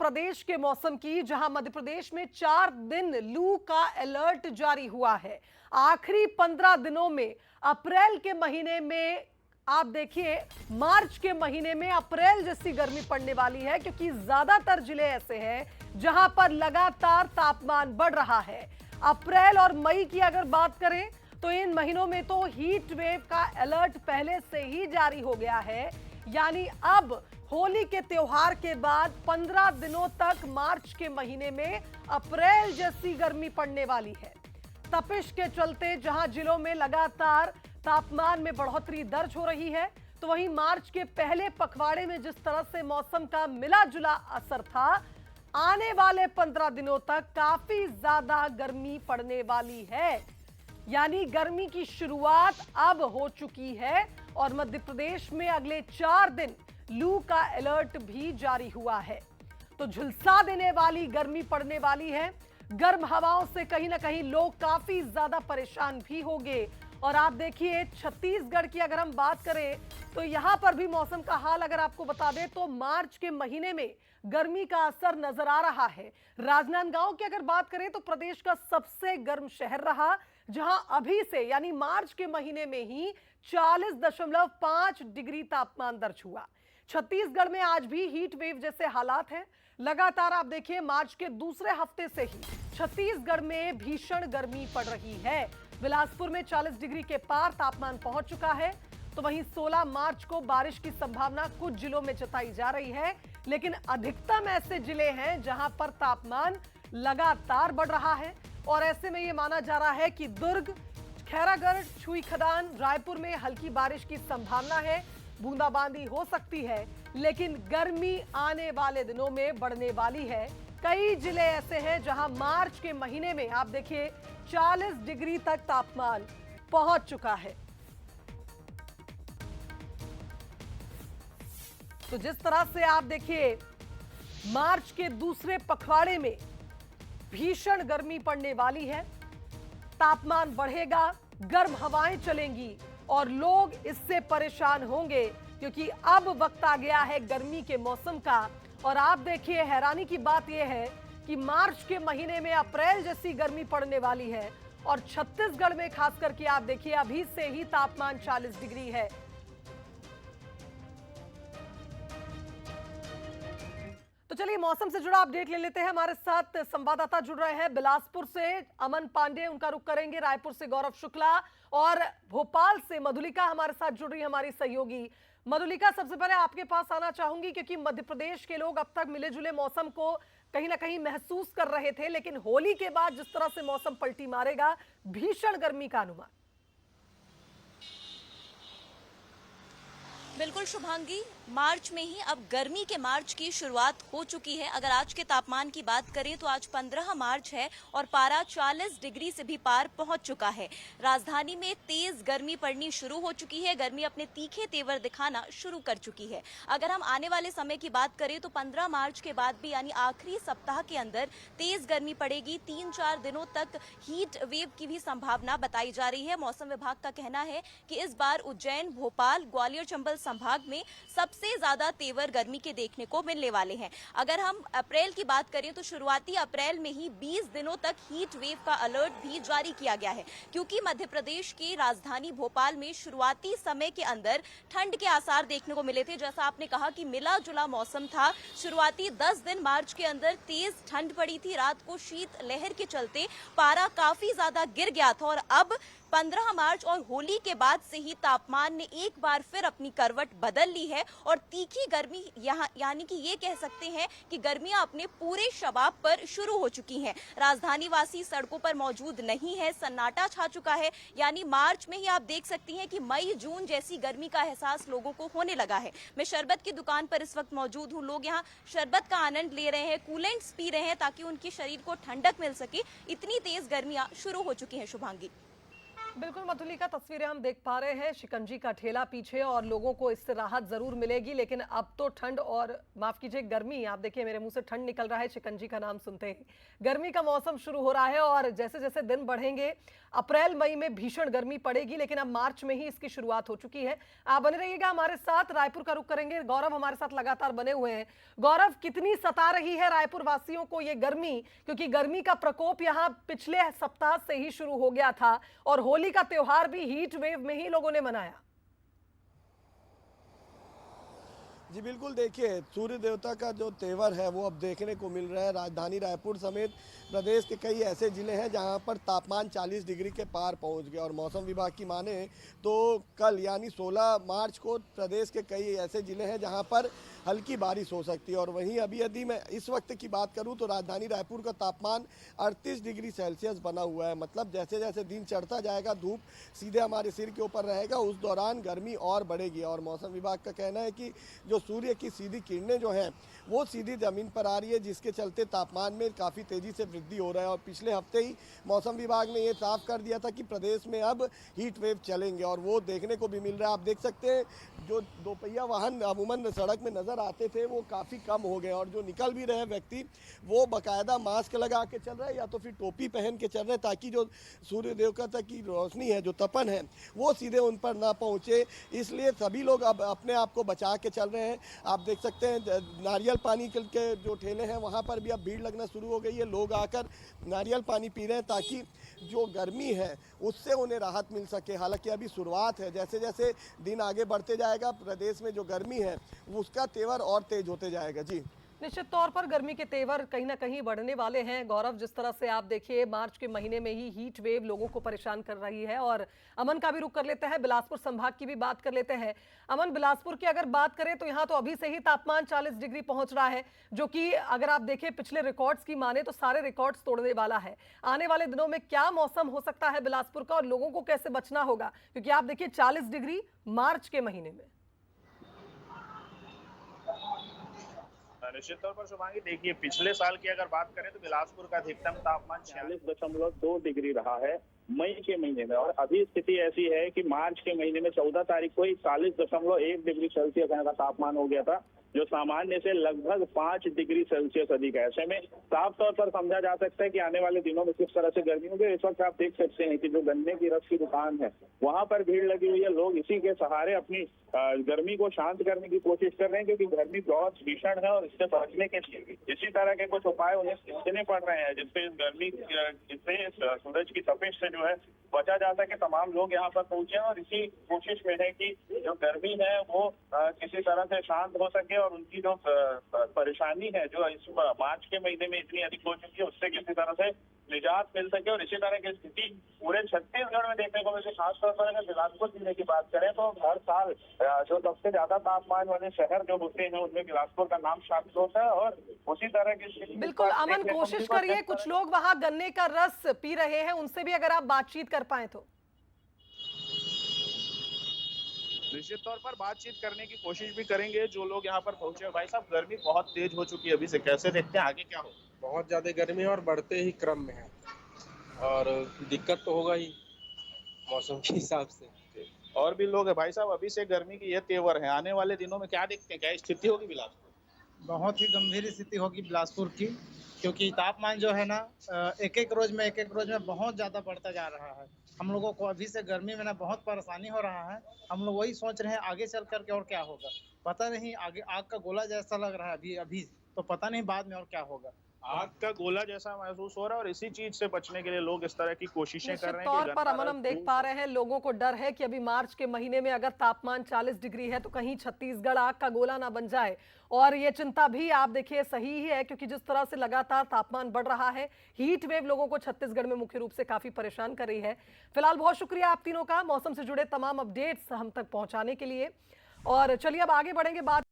प्रदेश के मौसम की, जहां मध्य प्रदेश में 4 दिन लू का अलर्ट जारी हुआ है। आखिरी 15 दिनों में अप्रैल के महीने में आप देखिए, मार्च के महीने में अप्रैल जैसी गर्मी पड़ने वाली है, क्योंकि ज्यादातर जिले ऐसे हैं जहां पर लगातार तापमान बढ़ रहा है। अप्रैल और मई की अगर बात करें तो इन महीनों में तो हीट वेव का अलर्ट पहले से ही जारी हो गया है। यानी अब होली के त्योहार के बाद 15 दिनों तक मार्च के महीने में अप्रैल जैसी गर्मी पड़ने वाली है। तपिश के चलते जहां जिलों में लगातार तापमान में बढ़ोतरी दर्ज हो रही है, तो वहीं मार्च के पहले पखवाड़े में जिस तरह से मौसम का मिला जुला असर था, आने वाले 15 दिनों तक काफी ज्यादा गर्मी पड़ने वाली है। यानी गर्मी की शुरुआत अब हो चुकी है और मध्य प्रदेश में अगले 4 दिन लू का अलर्ट भी जारी हुआ है। तो झुलसा देने वाली गर्मी पड़ने वाली है। गर्म हवाओं से कहीं ना कहीं लोग काफी ज्यादा परेशान भी होंगे। और आप देखिए, छत्तीसगढ़ की अगर हम बात करें तो यहां पर भी मौसम का हाल अगर आपको बता दें तो मार्च के महीने में गर्मी का असर नजर आ रहा है। राजनांदगांव की अगर बात करें तो प्रदेश का सबसे गर्म शहर रहा, जहां अभी से यानी मार्च के महीने में ही 40.5 डिग्री तापमान दर्ज हुआ। छत्तीसगढ़ में आज भी हीट वेव जैसे हालात हैं। लगातार आप देखिए, मार्च के दूसरे हफ्ते से ही छत्तीसगढ़ में भीषण गर्मी पड़ रही है। बिलासपुर में 40 डिग्री के पार तापमान पहुंच चुका है। तो वहीं 16 मार्च को बारिश की संभावना कुछ जिलों में जताई जा रही है, लेकिन अधिकतम ऐसे जिले हैं जहां पर तापमान लगातार बढ़ रहा है। और ऐसे में यह माना जा रहा है कि दुर्ग, खैरागढ़, छुईखदान, रायपुर में हल्की बारिश की संभावना है। बूंदाबांदी हो सकती है, लेकिन गर्मी आने वाले दिनों में बढ़ने वाली है। कई जिले ऐसे हैं जहां मार्च के महीने में आप देखिए 40 डिग्री तक तापमान पहुंच चुका है। तो जिस तरह से आप देखिए, मार्च के दूसरे पखवाड़े में भीषण गर्मी पड़ने वाली है। तापमान बढ़ेगा, गर्म हवाएं चलेंगी और लोग इससे परेशान होंगे, क्योंकि अब वक्त आ गया है गर्मी के मौसम का। और आप देखिए, हैरानी की बात यह है कि मार्च के महीने में अप्रैल जैसी गर्मी पड़ने वाली है और छत्तीसगढ़ में खास करके आप देखिए अभी से ही तापमान 40 डिग्री है। तो चलिए मौसम से जुड़ा अपडेट ले लेते हैं। हमारे साथ संवाददाता जुड़ रहे हैं बिलासपुर से अमन पांडे, उनका रुख करेंगे। रायपुर से गौरव शुक्ला और भोपाल से मधुलिका हमारे साथ जुड़ रही है, हमारी सहयोगी। मधुलिका, सबसे पहले आपके पास आना चाहूंगी, क्योंकि मध्य प्रदेश के लोग अब तक मिले जुले मौसम को कहीं ना कहीं महसूस कर रहे थे, लेकिन होली के बाद जिस तरह से मौसम पलटी मारेगा, भीषण गर्मी का अनुमान। बिल्कुल शुभांगी, मार्च में ही अब गर्मी के मार्च की शुरुआत हो चुकी है। अगर आज के तापमान की बात करें तो आज 15 मार्च है और पारा 40 डिग्री से भी पार पहुंच चुका है। राजधानी में तेज गर्मी पड़नी शुरू हो चुकी है। गर्मी अपने तीखे तेवर दिखाना शुरू कर चुकी है। अगर हम आने वाले समय की बात करें तो 15 मार्च के बाद भी यानी आखिरी सप्ताह के अंदर तेज गर्मी पड़ेगी। 3-4 दिनों तक हीट वेव की भी संभावना बताई जा रही है। मौसम विभाग का कहना है कि इस बार उज्जैन, भोपाल, ग्वालियर, चंबल संभाग में सबसे ज्यादा तेवर गर्मी के देखने को मिलने वाले हैं। अगर हम अप्रैल की बात करें तो शुरुआती अप्रैल में ही 20 दिनों तक हीट वेव का अलर्ट भी जारी किया गया है, क्योंकि मध्य प्रदेश की राजधानी भोपाल में शुरुआती समय के अंदर ठंड के आसार देखने को मिले थे। जैसा आपने कहा कि मिला जुला मौसम था। शुरुआती 10 दिन मार्च के अंदर तेज ठंड पड़ी थी। रात को शीत लहर के चलते पारा काफी ज्यादा गिर गया था और अब 15 मार्च और होली के बाद से ही तापमान ने एक बार फिर अपनी करवट बदल ली है और तीखी गर्मी यहाँ यानी कि ये कह सकते हैं कि गर्मियां अपने पूरे शबाब पर शुरू हो चुकी हैं। राजधानी वासी सड़कों पर मौजूद नहीं है, सन्नाटा छा चुका है। यानी मार्च में ही आप देख सकती हैं कि मई जून जैसी गर्मी का एहसास लोगों को होने लगा है। मैं शरबत की दुकान पर इस वक्त मौजूद हूँ। लोग यहाँ शरबत का आनंद ले रहे हैं, कूलेंट्स पी रहे हैं ताकि उनके शरीर को ठंडक मिल सके। इतनी तेज गर्मियां शुरू हो चुकी हैं। शुभांगी, बिल्कुल मधुलिका, तस्वीरें हम देख पा रहे हैं। शिकंजी का ठेला पीछे और लोगों को इससे राहत जरूर मिलेगी, लेकिन अब तो ठंड और माफ कीजिए गर्मी, आप देखिए मेरे मुंह से ठंड निकल रहा है शिकंजी का नाम सुनते ही। गर्मी का मौसम शुरू हो रहा है और जैसे जैसे दिन बढ़ेंगे अप्रैल मई में भीषण गर्मी पड़ेगी, लेकिन अब मार्च में ही इसकी शुरुआत हो चुकी है। आप बने रहिएगा हमारे साथ, रायपुर का रुख करेंगे। गौरव हमारे साथ लगातार बने हुए हैं। गौरव, कितनी सता रही है रायपुर वासियों को ये गर्मी, क्योंकि गर्मी का प्रकोप यहाँ पिछले सप्ताह से ही शुरू हो गया था और होली का त्योहार भी हीट वेव में ही लोगों ने मनाया। जी बिल्कुल, देखिए सूर्य देवता का जो तेवर है वो अब देखने को मिल रहा है। राजधानी रायपुर समेत प्रदेश के कई ऐसे ज़िले हैं जहां पर तापमान 40 डिग्री के पार पहुंच गया और मौसम विभाग की माने तो कल यानी 16 मार्च को प्रदेश के कई ऐसे ज़िले हैं जहां पर हल्की बारिश हो सकती है। और वहीं अभी यदि मैं इस वक्त की बात करूं तो राजधानी रायपुर का तापमान 38 डिग्री सेल्सियस बना हुआ है। मतलब जैसे जैसे दिन चढ़ता जाएगा, धूप सीधे हमारे सिर के ऊपर रहेगा, उस दौरान गर्मी और बढ़ेगी। और मौसम विभाग का कहना है कि जो सूर्य की सीधी किरणें जो हैं वो सीधी ज़मीन पर आ रही है, जिसके चलते तापमान में काफ़ी तेज़ी से वृद्धि हो रहा है। और पिछले हफ्ते ही मौसम विभाग ने ये साफ कर दिया था कि प्रदेश में अब हीट वेव चलेंगे और वो देखने को भी मिल रहा है। आप देख सकते हैं जो दोपहिया वाहन अमूमन सड़क में नज़र आते थे वो काफ़ी कम हो गए और जो निकल भी रहे व्यक्ति वो बाकायदा मास्क लगा के चल रहे हैं या तो फिर टोपी पहन के चल रहे हैं, ताकि जो सूर्य देवता की रोशनी है, जो तपन है, वो सीधे उन पर ना पहुँचे। इसलिए सभी लोग अब अपने आप को बचा के चल रहे हैं। आप देख सकते हैं नारियल पानी के जो ठेले हैं वहाँ पर भी अब भीड़ लगना शुरू हो गई है। लोग आकर नारियल पानी पी रहे हैं ताकि जो गर्मी है उससे उन्हें राहत मिल सके। हालांकि अभी शुरुआत है, जैसे जैसे दिन आगे बढ़ते जाएगा प्रदेश में जो गर्मी है उसका तेवर और तेज होते जाएगा। जी निश्चित तौर पर गर्मी के तेवर कहीं ना कहीं बढ़ने वाले हैं। गौरव, जिस तरह से आप देखिए मार्च के महीने में ही हीट वेव लोगों को परेशान कर रही है। और अमन का भी रुख कर लेते हैं, बिलासपुर संभाग की भी बात कर लेते हैं। अमन, बिलासपुर की अगर बात करें तो यहाँ तो अभी से ही तापमान 40 डिग्री पहुंच रहा है, जो कि अगर आप देखें पिछले रिकॉर्ड्स की माने तो सारे रिकॉर्ड्स तोड़ने वाला है। आने वाले दिनों में क्या मौसम हो सकता है बिलासपुर का और लोगों को कैसे बचना होगा, क्योंकि आप देखिए 40 डिग्री मार्च के महीने में। निश्चित तौर पर शुभांगी, देखिए पिछले साल की अगर बात करें तो बिलासपुर का अधिकतम तापमान 46.2 डिग्री रहा है मई के महीने में। और अभी स्थिति ऐसी है कि मार्च के महीने में 14 तारीख को ही 40.1 डिग्री सेल्सियस का तापमान हो गया था, जो सामान्य से लगभग 5 डिग्री सेल्सियस अधिक है। ऐसे में साफ तौर पर समझा जा सकता है कि आने वाले दिनों में किस तरह से गर्मी होगी। इस वक्त आप देख सकते हैं कि जो गन्ने की रस की दुकान है वहां पर भीड़ लगी हुई है। लोग इसी के सहारे अपनी गर्मी को शांत करने की कोशिश कर रहे हैं, क्योंकि गर्मी बहुत भीषण है और इससे बचने के लिए इसी तरह के कुछ उपाय उन्हें सीखने पड़ रहे हैं, जिससे गर्मी जिससे सूरज की तपिश से जो है बचा जा सके। तमाम लोग यहाँ पर पहुंचे और इसी कोशिश में है कि जो गर्मी है वो किसी तरह से शांत हो सके और उनकी जो परेशानी है जो इस मार्च के महीने में इतनी अधिक हो चुकी है उससे किसी तरह से निजात मिल सके। और इसी तरह की स्थिति पूरे छत्तीसगढ़ में देखने को मिले। खासतौर पर अगर बिलासपुर जिले की बात करें तो हर साल जो सबसे ज्यादा तापमान वाले शहर जो होते हैं उनमें बिलासपुर का नाम शामिल होता है। और उसी तरह की बिल्कुल अमन, कोशिश करिए, कुछ लोग वहां गन्ने का रस पी रहे हैं, उनसे भी अगर आप बातचीत कर पाए तो। निश्चित तौर पर बातचीत करने की कोशिश भी करेंगे जो लोग यहाँ पर पहुंचे। भाई साहब, गर्मी बहुत तेज हो चुकी है, अभी से कैसे देखते हैं आगे क्या हो? बहुत ज्यादा गर्मी है और बढ़ते ही क्रम में है और दिक्कत तो होगा ही मौसम के हिसाब से। और भी लोग हैं भाई साहब, अभी से गर्मी की ये तेवर है, आने वाले दिनों में क्या देखते हैं, क्या स्थिति होगी बिलासपुर? बहुत ही गंभीर स्थिति होगी बिलासपुर की, क्योंकि तापमान जो है ना एक एक रोज में बहुत ज्यादा बढ़ता जा रहा है। हम लोगों को अभी से गर्मी में ना बहुत परेशानी हो रहा है। हम लोग वही सोच रहे हैं आगे चल करके और क्या होगा, पता नहीं। आगे आग का गोला जैसा लग रहा है अभी तो पता नहीं बाद में और क्या होगा। आग का गोला जैसा महसूस हो रहा है और इसी चीज से बचने के लिए लोग इस तरह की कोशिशें कर रहे हैं। तौर पर अमन, हम देख पा रहे हैं लोगों को डर है कि अभी मार्च के महीने में अगर तापमान 40 डिग्री है तो कहीं छत्तीसगढ़ आग का गोला ना बन जाए। और ये चिंता भी आप देखिए सही ही है, क्योंकि जिस तरह से लगातार तापमान बढ़ रहा है, हीट वेव लोगों को छत्तीसगढ़ में मुख्य रूप से काफी परेशान कर रही है। फिलहाल बहुत शुक्रिया आप तीनों का मौसम से जुड़े तमाम अपडेट्स हम तक पहुंचाने के लिए। और चलिए अब आगे बढ़ेंगे बात